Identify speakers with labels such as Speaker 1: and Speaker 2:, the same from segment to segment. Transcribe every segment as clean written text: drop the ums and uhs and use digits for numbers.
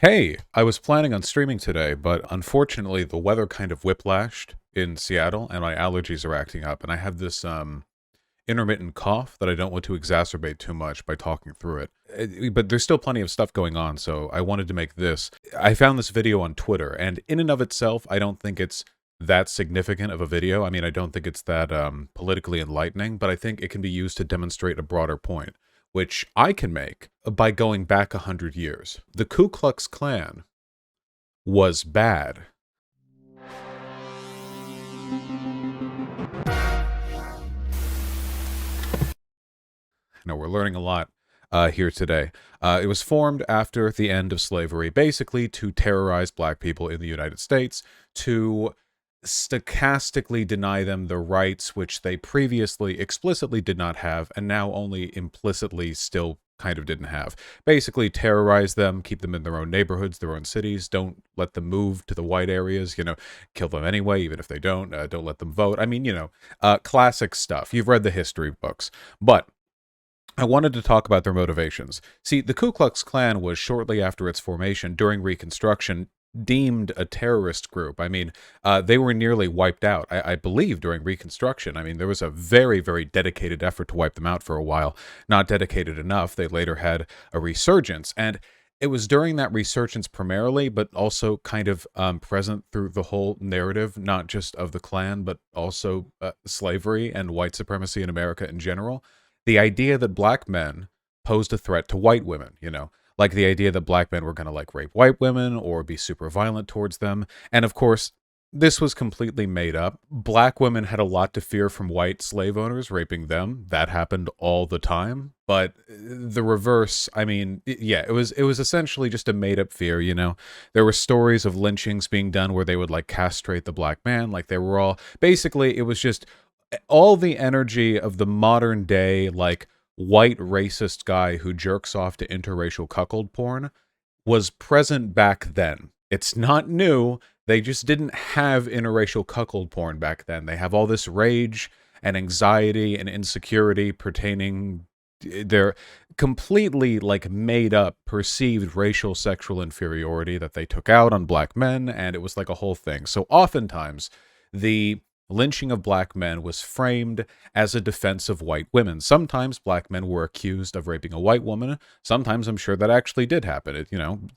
Speaker 1: Hey, I was planning on streaming today, but unfortunately the weather kind of whiplashed in Seattle and my allergies are acting up and I have this intermittent cough that I don't want to exacerbate too much by talking through it. But there's still plenty of stuff going on, so I wanted to make this. I found this video on Twitter, and in and of itself, I don't think it's that significant of a video. I mean, I don't think it's that politically enlightening, but I think it can be used to demonstrate a broader point, which I can make by going back 100 years. The Ku Klux Klan was bad. We're learning a lot here today. It was formed after the end of slavery, basically to terrorize black people in the United States, to stochastically deny them the rights which they previously explicitly did not have, and now only implicitly still kind of didn't have. Basically terrorize them, keep them in their own neighborhoods, their own cities, don't let them move to the white areas, kill them anyway, even if they don't let them vote. I mean, classic stuff. You've read the history books. But I wanted to talk about their motivations. See, the Ku Klux Klan was shortly after its formation during Reconstruction deemed a terrorist group. I mean, they were nearly wiped out, I believe, during Reconstruction. I mean, there was a very, very dedicated effort to wipe them out for a while. Not dedicated enough. They later had a resurgence. And it was during that resurgence primarily, but also kind of present through the whole narrative, not just of the Klan, but also slavery and white supremacy in America in general. The idea that black men posed a threat to white women, like the idea that black men were going to like rape white women or be super violent towards them. And of course, this was completely made up. Black women had a lot to fear from white slave owners raping them. That happened all the time. But the reverse, I mean, yeah, it was essentially just a made up fear, There were stories of lynchings being done where they would like castrate the black man, like they were all basically it was just all the energy of the modern day, like, white racist guy who jerks off to interracial cuckold porn was present back then. It's not new. They just didn't have interracial cuckold porn back then. They have all this rage and anxiety and insecurity pertaining their completely like made up perceived racial sexual inferiority that they took out on black men, and it was like a whole thing. So oftentimes the lynching of black men was framed as a defense of white women. Sometimes black men were accused of raping a white woman. Sometimes I'm sure that actually did happen.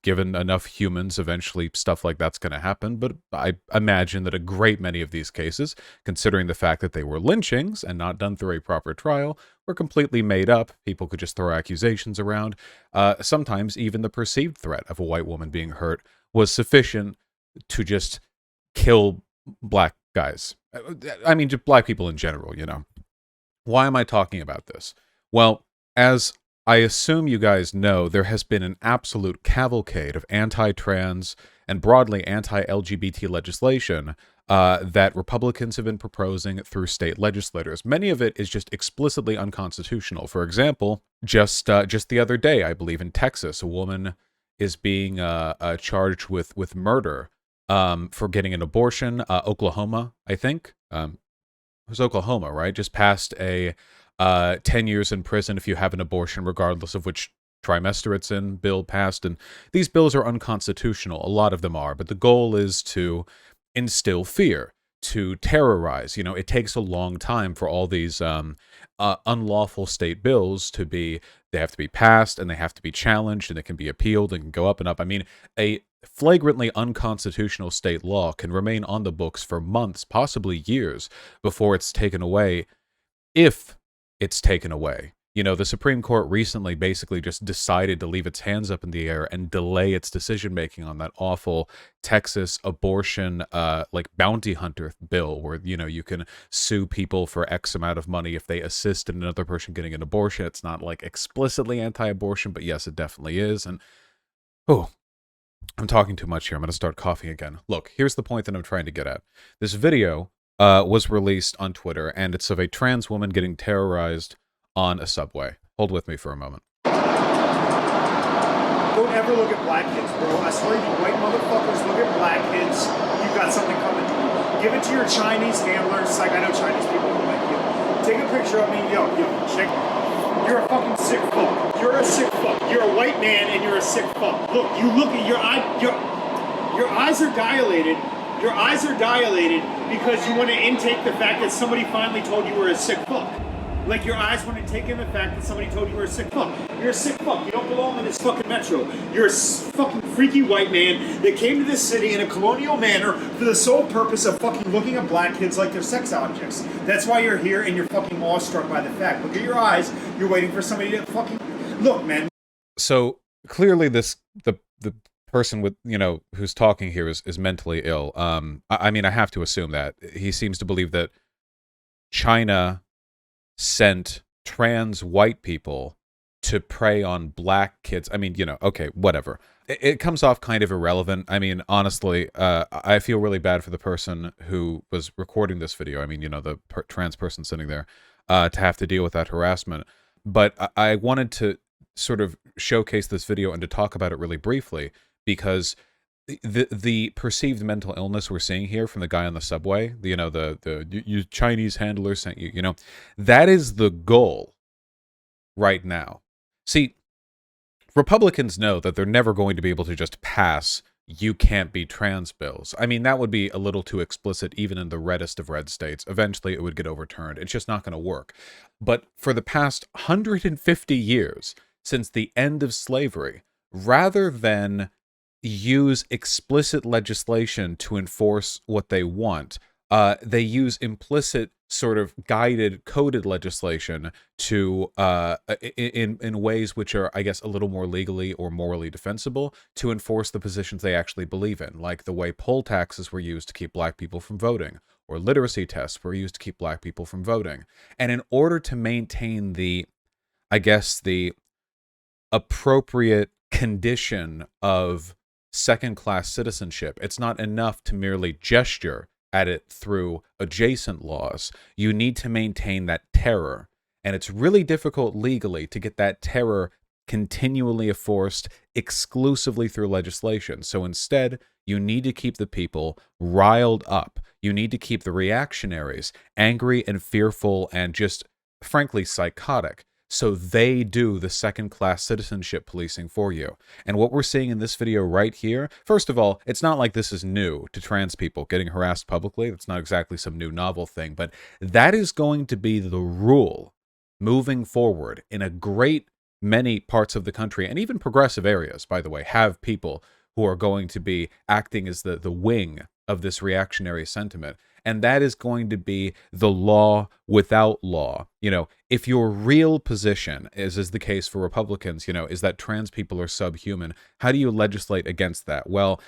Speaker 1: Given enough humans, eventually stuff like that's going to happen. But I imagine that a great many of these cases, considering the fact that they were lynchings and not done through a proper trial, were completely made up. People could just throw accusations around. Sometimes even the perceived threat of a white woman being hurt was sufficient to just kill black guys. I mean, just black people in general, Why am I talking about this? Well, as I assume you guys know, there has been an absolute cavalcade of anti-trans and broadly anti-LGBT legislation that Republicans have been proposing through state legislators. Many of it is just explicitly unconstitutional. For example, just the other day, I believe in Texas, a woman is being charged with murder for getting an abortion. Oklahoma, I think. It was Oklahoma, right? Just passed a 10 years in prison if you have an abortion, regardless of which trimester it's in, bill passed. And these bills are unconstitutional. A lot of them are. But the goal is to instill fear, to terrorize. It takes a long time for all these unlawful state bills to be, they have to be passed and they have to be challenged and it can be appealed and can go up and up. I mean, a flagrantly unconstitutional state law can remain on the books for months, possibly years, before it's taken away, if it's taken away. The Supreme Court recently basically just decided to leave its hands up in the air and delay its decision-making on that awful Texas abortion, like bounty hunter bill where, you can sue people for X amount of money if they assist in another person getting an abortion. It's not like explicitly anti-abortion, but yes, it definitely is. And, I'm talking too much here. I'm going to start coughing again. Look, here's the point that I'm trying to get at. This video was released on Twitter, and it's of a trans woman getting terrorized on a subway. Hold with me for a moment.
Speaker 2: Don't ever look at black kids, bro. I swear you white motherfuckers look at black kids. You got something coming to you. Give it to your Chinese handlers. It's like, I know Chinese people don't like you. Take a picture of me. Yo, check. You're a fucking sick fuck. You're a sick fuck. You're a white man and you're a sick fuck. Look, you look at your eyes are dilated. Your eyes are dilated because you want to intake the fact that somebody finally told you were a sick fuck. Like your eyes want to take in the fact that somebody told you were a sick fuck. You're a sick fuck. You don't belong in this fucking metro. You're a fucking freaky white man that came to this city in a colonial manner for the sole purpose of fucking looking at black kids like they're sex objects. That's why you're here and you're fucking awestruck by the fact. Look at your eyes. You're waiting for somebody to fucking look, man.
Speaker 1: So clearly, the person with, you know, who's talking here is mentally ill. I mean, I have to assume that he seems to believe that China sent trans white people to prey on black kids. I mean, you know, okay, whatever. It comes off kind of irrelevant. I mean, honestly, I feel really bad for the person who was recording this video. I mean, you know, the trans person sitting there to have to deal with that harassment. But I wanted to sort of showcase this video and to talk about it really briefly, because the perceived mental illness we're seeing here from the guy on the subway, you know, you Chinese handler sent you, you know, that is the goal right now. See, Republicans know that they're never going to be able to just pass "you can't be trans" bills. I mean, that would be a little too explicit even in the reddest of red states. Eventually it would get overturned. It's just not going to work. But for the past 150 years, since the end of slavery, rather than use explicit legislation to enforce what they want, they use implicit sort of guided, coded legislation to in ways which are, I guess, a little more legally or morally defensible to enforce the positions they actually believe in, like the way poll taxes were used to keep black people from voting, or literacy tests were used to keep black people from voting. And in order to maintain the, I guess, the appropriate condition of second-class citizenship, it's not enough to merely gesture at it through adjacent laws. You need to maintain that terror. And it's really difficult legally to get that terror continually enforced exclusively through legislation. So instead, you need to keep the people riled up. You need to keep the reactionaries angry and fearful and just, frankly, psychotic. So they do the second-class citizenship policing for you. And what we're seeing in this video right here, first of all, it's not like this is new to trans people getting harassed publicly. That's not exactly some new novel thing, but that is going to be the rule moving forward in a great many parts of the country, and even progressive areas, by the way, have people who are going to be acting as the wing of this reactionary sentiment. And that is going to be the law without law. You know, if your real position, as is the case for Republicans, you know, is that trans people are subhuman, how do you legislate against that? Well,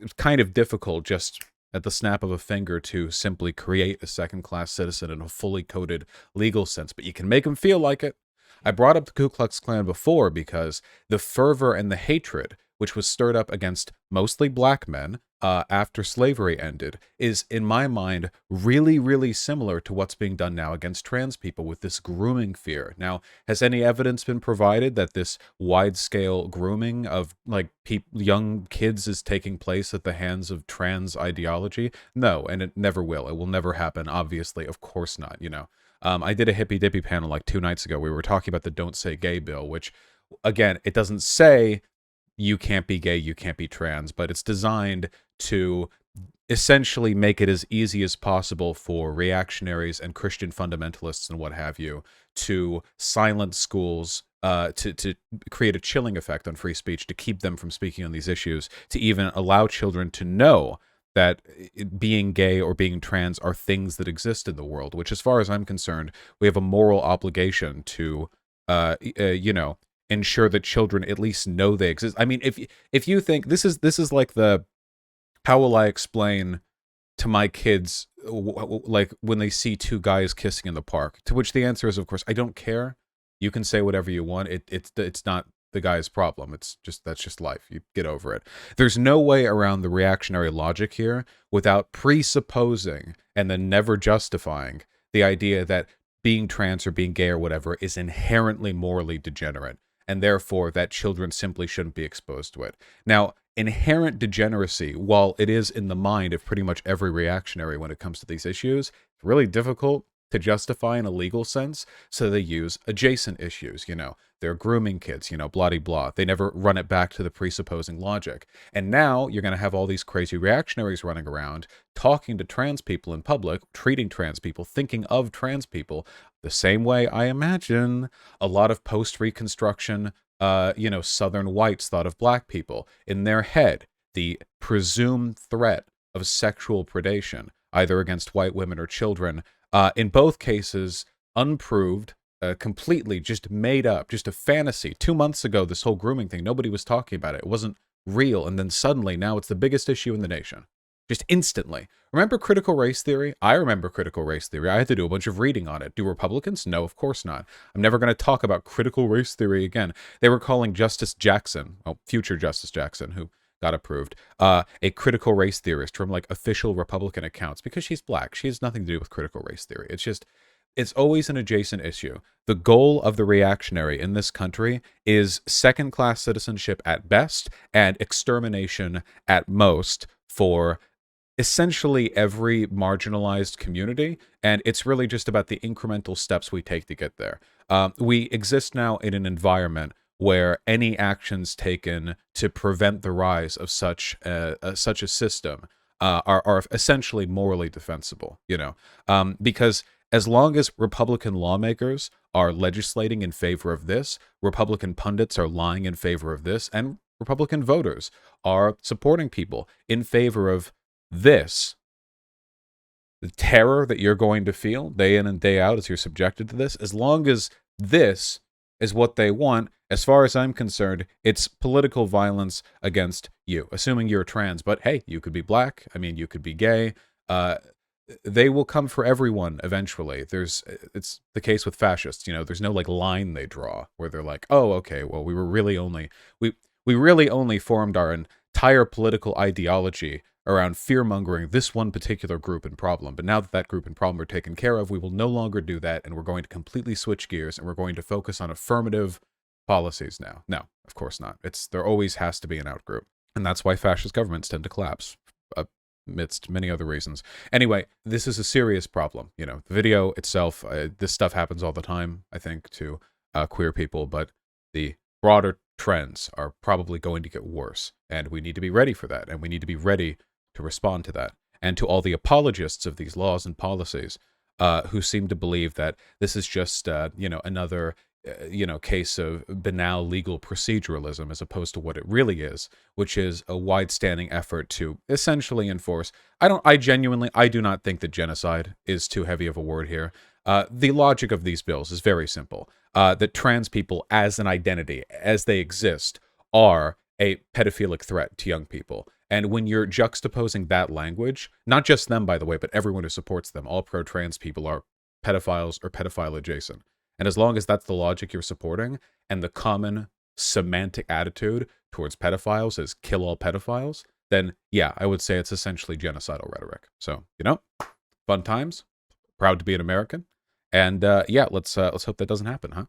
Speaker 1: it's kind of difficult just at the snap of a finger to simply create a second-class citizen in a fully coded legal sense, but you can make them feel like it. I brought up the Ku Klux Klan before because the fervor and the hatred which was stirred up against mostly black men after slavery ended, is, in my mind, really, really similar to what's being done now against trans people with this grooming fear. Now, has any evidence been provided that this wide-scale grooming of, like, young kids is taking place at the hands of trans ideology? No, and it never will. It will never happen, obviously. Of course not, you know. I did a hippy-dippy panel like 2 nights ago. We were talking about the Don't Say Gay bill, which, again, it doesn't say you can't be gay, you can't be trans, but it's designed to essentially make it as easy as possible for reactionaries and Christian fundamentalists and what have you to silence schools, to create a chilling effect on free speech, to keep them from speaking on these issues, to even allow children to know that being gay or being trans are things that exist in the world, which, as far as I'm concerned, we have a moral obligation to, you know, ensure that children at least know they exist. I mean, if you think this is like the, how will I explain to my kids, like when they see 2 guys kissing in the park, to which the answer is, of course, I don't care. You can say whatever you want. It's not the guy's problem. It's just, that's just life. You get over it. There's no way around the reactionary logic here without presupposing and then never justifying the idea that being trans or being gay or whatever is inherently morally degenerate, and therefore that children simply shouldn't be exposed to it. Now, inherent degeneracy, while it is in the mind of pretty much every reactionary when it comes to these issues, it's really difficult to justify in a legal sense, so they use adjacent issues, they're grooming kids, blah de blah. They never run it back to the presupposing logic. And now you're going to have all these crazy reactionaries running around talking to trans people in public, treating trans people, thinking of trans people the same way I imagine a lot of post-Reconstruction, Southern whites thought of black people. In their head, the presumed threat of sexual predation, either against white women or children, in both cases, unproved, completely just made up, just a fantasy. 2 months ago, this whole grooming thing, nobody was talking about it. It wasn't real. And then suddenly, now it's the biggest issue in the nation. Just instantly. Remember critical race theory? I remember critical race theory. I had to do a bunch of reading on it. Do Republicans? No, of course not. I'm never going to talk about critical race theory again. They were calling Justice Jackson, future Justice Jackson, who got approved, a critical race theorist from like official Republican accounts because she's black. She has nothing to do with critical race theory. It's always an adjacent issue. The goal of the reactionary in this country is second-class citizenship at best and extermination at most for essentially every marginalized community, and it's really just about the incremental steps we take to get there. We exist now in an environment where any actions taken to prevent the rise of such a system are essentially morally defensible, because as long as Republican lawmakers are legislating in favor of this, Republican pundits are lying in favor of this, and Republican voters are supporting people in favor of this, the terror that you're going to feel day in and day out as you're subjected to this, as long as this is what they want, as far as I'm concerned, it's political violence against you, assuming you're trans. But hey, you could be black. I mean, you could be gay. They will come for everyone eventually. It's the case with fascists. There's no like line they draw where they're like, oh, okay, well, we really only formed our entire political ideology around fear-mongering this one particular group and problem. But now that that group and problem are taken care of, we will no longer do that, and we're going to completely switch gears, and we're going to focus on affirmative policies now. No, of course not. There always has to be an outgroup, and that's why fascist governments tend to collapse, amidst many other reasons. Anyway, this is a serious problem. The video itself, this stuff happens all the time, I think, to queer people, but the broader trends are probably going to get worse, and we need to be ready for that, and we need to be ready to respond to that. And to all the apologists of these laws and policies who seem to believe that this is just, another, case of banal legal proceduralism as opposed to what it really is, which is a wide-standing effort to essentially enforce. I do not think that genocide is too heavy of a word here. The logic of these bills is very simple. That trans people as an identity, as they exist, are a pedophilic threat to young people. And when you're juxtaposing that language, not just them, by the way, but everyone who supports them, all pro-trans people are pedophiles or pedophile adjacent. And as long as that's the logic you're supporting, and the common semantic attitude towards pedophiles is kill all pedophiles, then yeah, I would say it's essentially genocidal rhetoric. So, fun times, proud to be an American. And yeah, let's hope that doesn't happen, huh?